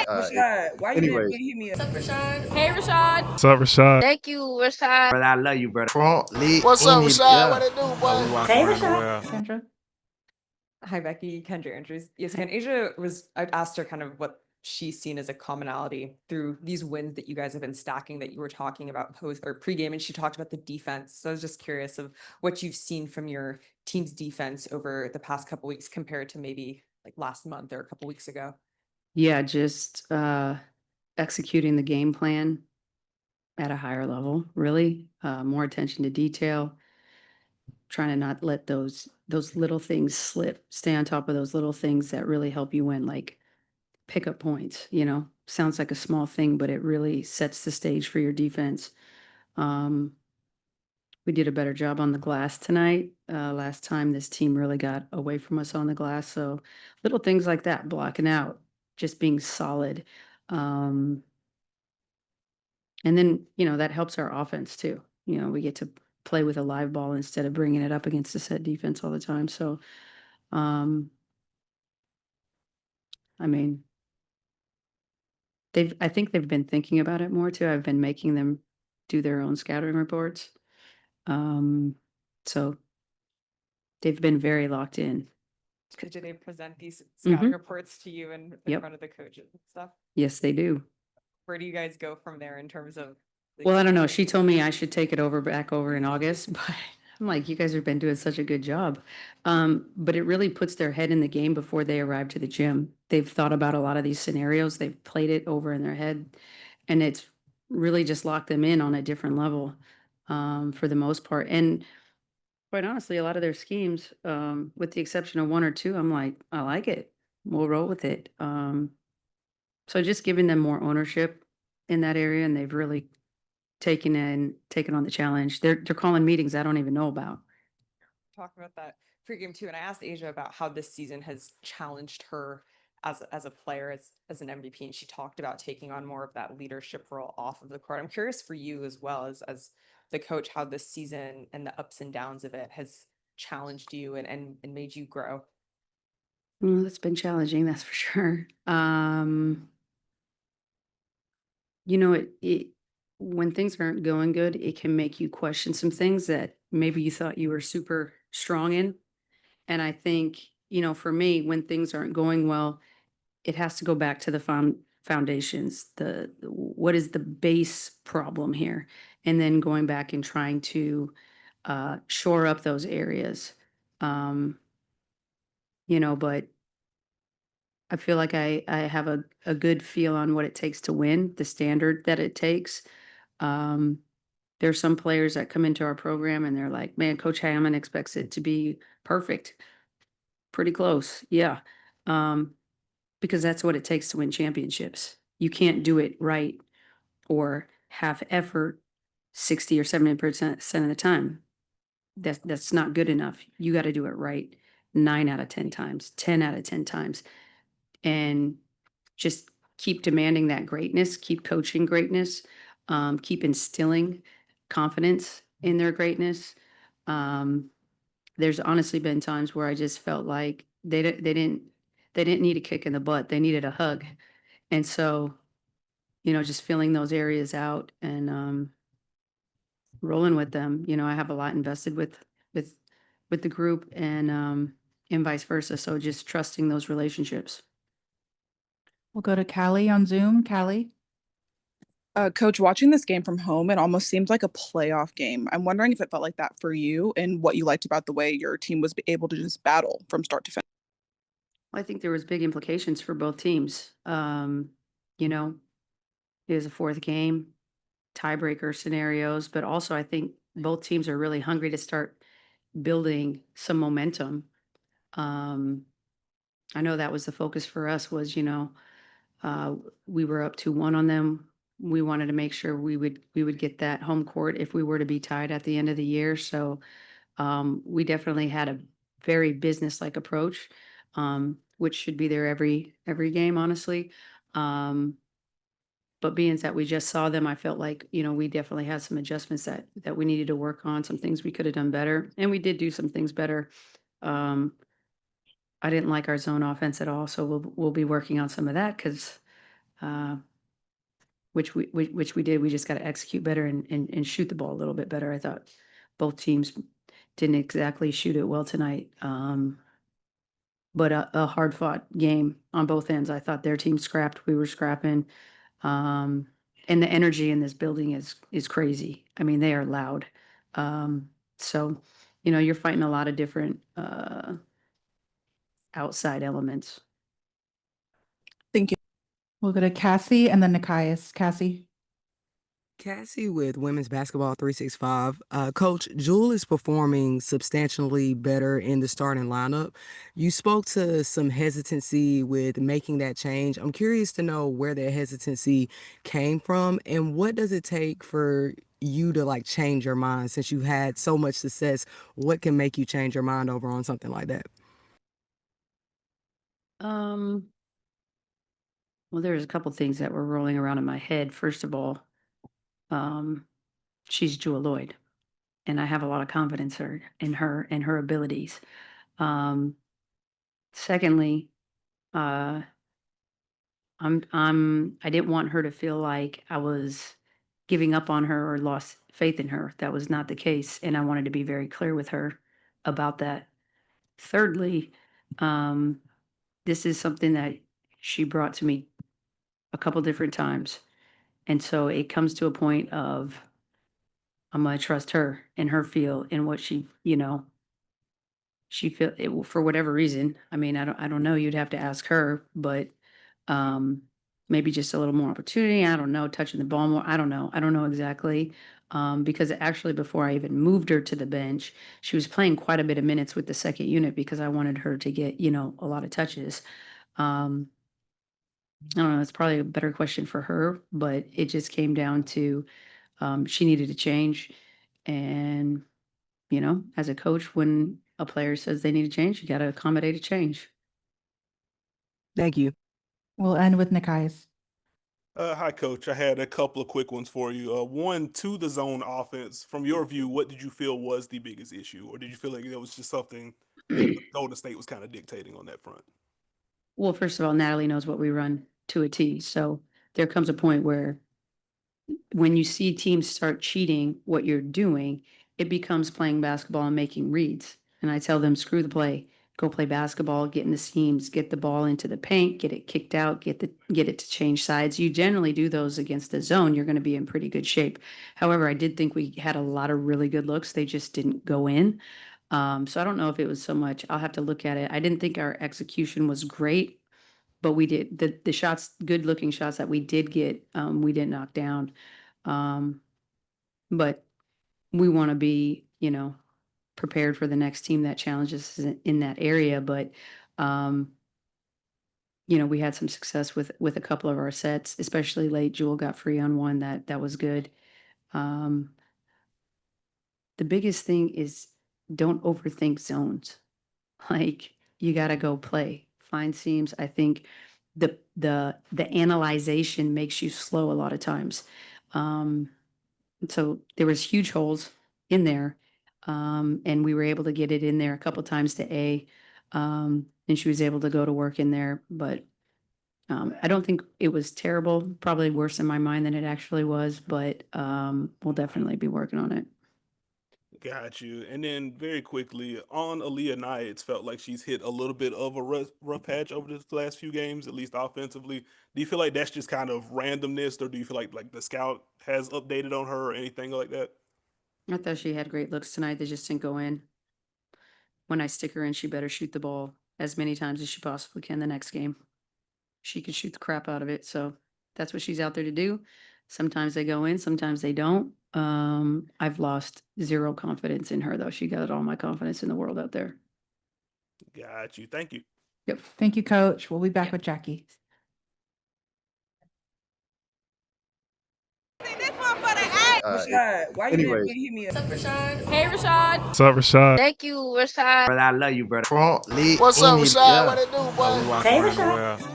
Rashad, why you didn't Anyways, hit me up? What's up, Rashad? Hey, Rashad. What's up, Rashad? Thank you, Rashad. Brother, I love you, brother. What's up, Rashad? What it do, boy? We Hey, walking around Rashad. well. Sandra. Hi, Becky. Kendra Andrews. Yes, again, Asia I asked her kind of what she's seen as a commonality through these wins that you guys have been stacking that you were talking about post or pregame, and she talked about the defense. So I was just curious of what you've seen from your team's defense over the past couple weeks compared to maybe like last month or a couple weeks ago. Yeah, just executing the game plan at a higher level, really. More attention to detail, trying to not let those little things slip. Stay on top of those little things that really help you win, like pick up points, Sounds like a small thing, but it really sets the stage for your defense. We did a better job on the glass tonight. Last time this team really got away from us on the glass. So little things like that, blocking out, just being solid. And then, that helps our offense too. We get to play with a live ball instead of bringing it up against the set defense all the time. So, I mean, I think they've been thinking about it more too. I've been making them do their own scouting reports. So they've been very locked in. Do they present these scouting reports to you in Yep. front of the coaches and stuff? Yes, they do. Where do you guys go from there in terms of? Well, I don't know. She told me I should take it back over in August, but I'm like, you guys have been doing such a good job. But it really puts their head in the game before they arrive to the gym. They've thought about a lot of these scenarios. They've played it over in their head, and it's really just locked them in on a different level, for the most part. And quite honestly, a lot of their schemes, with the exception of one or two, I'm like, I like it. We'll roll with it. So just giving them more ownership in that area, and they've really taken on the challenge. They're calling meetings I don't even know about. Talk about that pregame too, and I asked Asia about how this season has challenged her as a player, as an MVP, and she talked about taking on more of that leadership role off of the court. I'm curious for you as well as the coach, how this season and the ups and downs of it has challenged you and made you grow. Well, it's been challenging, that's for sure. It when things aren't going good, it can make you question some things that maybe you thought you were super strong in. And I think, for me, when things aren't going well, it has to go back to the foundations. What is the base problem here? And then going back and trying to shore up those areas. But I feel like I have a good feel on what it takes to win, the standard that it takes. There's some players that come into our program and they're like, man, Coach Hammon expects it to be perfect. Pretty close. Yeah. Because that's what it takes to win championships. You can't do it right or half effort 60 or 70% of the time. That's not good enough. You got to do it right 9 out of 10 times, 10 out of 10 times. And just keep demanding that greatness, keep coaching greatness, keep instilling confidence in their greatness. There's honestly been times where I just felt like they didn't need a kick in the butt. They needed a hug. And so, just filling those areas out and rolling with them. I have a lot invested with the group and vice versa. So just trusting those relationships. We'll go to Callie on Zoom. Callie. Coach, watching this game from home, it almost seems like a playoff game. I'm wondering if it felt like that for you and what you liked about the way your team was able to just battle from start to finish. Well, I think there was big implications for both teams. It was a fourth game, tiebreaker scenarios, but also I think both teams are really hungry to start building some momentum. I know that was the focus for us was, we were up 2-1 on them. We wanted to make sure we would get that home court if we were to be tied at the end of the year. So we definitely had a very business-like approach, which should be there every game, honestly. But being that we just saw them, I felt like, we definitely had some adjustments that we needed to work on, some things we could have done better. And we did do some things better. I didn't like our zone offense at all. So we'll be working on some of that because which we did. We just got to execute better and shoot the ball a little bit better. I thought both teams didn't exactly shoot it well tonight. But a hard fought game on both ends. I thought their team scrapped. We were scrapping. And the energy in this building is crazy. I mean, they are loud. So, you're fighting a lot of different outside elements. Thank you. We'll go to Cassie and then Nikias. Cassie. Cassie with Women's Basketball 365. Coach, Jewel is performing substantially better in the starting lineup. You spoke to some hesitancy with making that change. I'm curious to know where that hesitancy came from and what does it take for you to change your mind since you had so much success? What can make you change your mind over on something like that? Well, there's a couple things that were rolling around in my head. First of all, she's Jewel Lloyd, and I have a lot of confidence in her and her abilities. Secondly, I didn't want her to feel like I was giving up on her or lost faith in her. That was not the case, and I wanted to be very clear with her about that. Thirdly, this is something that she brought to me a couple different times, and so it comes to a point of I'm going to trust her and her feel and what she feel it, for whatever reason. I mean, I don't know. You'd have to ask her, but maybe just a little more opportunity. I don't know, touching the ball more. I don't know exactly. Because actually before I even moved her to the bench, she was playing quite a bit of minutes with the second unit because I wanted her to get, a lot of touches. I don't know, it's probably a better question for her, but it just came down to she needed to change. And, as a coach, when a player says they need to change, you got to accommodate a change. Thank you. We'll end with Nikias. Hi, Coach. I had a couple of quick ones for you. One, to the zone offense. From your view, what did you feel was the biggest issue? Or did you feel like it was just something that Golden State was kind of dictating on that front? Well, first of all, Natalie knows what we run to a T. So there comes a point where when you see teams start cheating what you're doing, it becomes playing basketball and making reads. And I tell them, screw the play. Go play basketball, get in the seams, get the ball into the paint, get it kicked out, get it to change sides. You generally do those against the zone. You're going to be in pretty good shape. However, I did think we had a lot of really good looks. They just didn't go in. So I don't know if it was so much. I'll have to look at it. I didn't think our execution was great, but we did the shots, good looking shots that we did get, we didn't knock down. But we want to be, prepared for the next team that challenges us in that area. But, we had some success with a couple of our sets, especially late. Jewel got free on one that was good. The biggest thing is don't overthink zones. You got to go play, find seams. I think the analyzation makes you slow a lot of times. So there was huge holes in there. And we were able to get it in there a couple times to A, and she was able to go to work in there. But I don't think it was terrible, probably worse in my mind than it actually was, but we'll definitely be working on it. Got you. And then very quickly, on Aaliyah Nye, it's felt like she's hit a little bit of a rough patch over the last few games, at least offensively. Do you feel like that's just kind of randomness, or do you feel like the scout has updated on her or anything like that? I thought she had great looks tonight. They just didn't go in. When I stick her in, she better shoot the ball as many times as she possibly can the next game. She can shoot the crap out of it. So that's what she's out there to do. Sometimes they go in, sometimes they don't. I've lost zero confidence in her, though. She got all my confidence in the world out there. Got you. Thank you. Yep. Thank you, Coach. We'll be back with Jackie. Rashad, why you didn't hit me up? Hey, Rashad. What's up, Rashad? Thank you, Rashad. What's up, Rashad? What it do, boy? Hey, Rashad.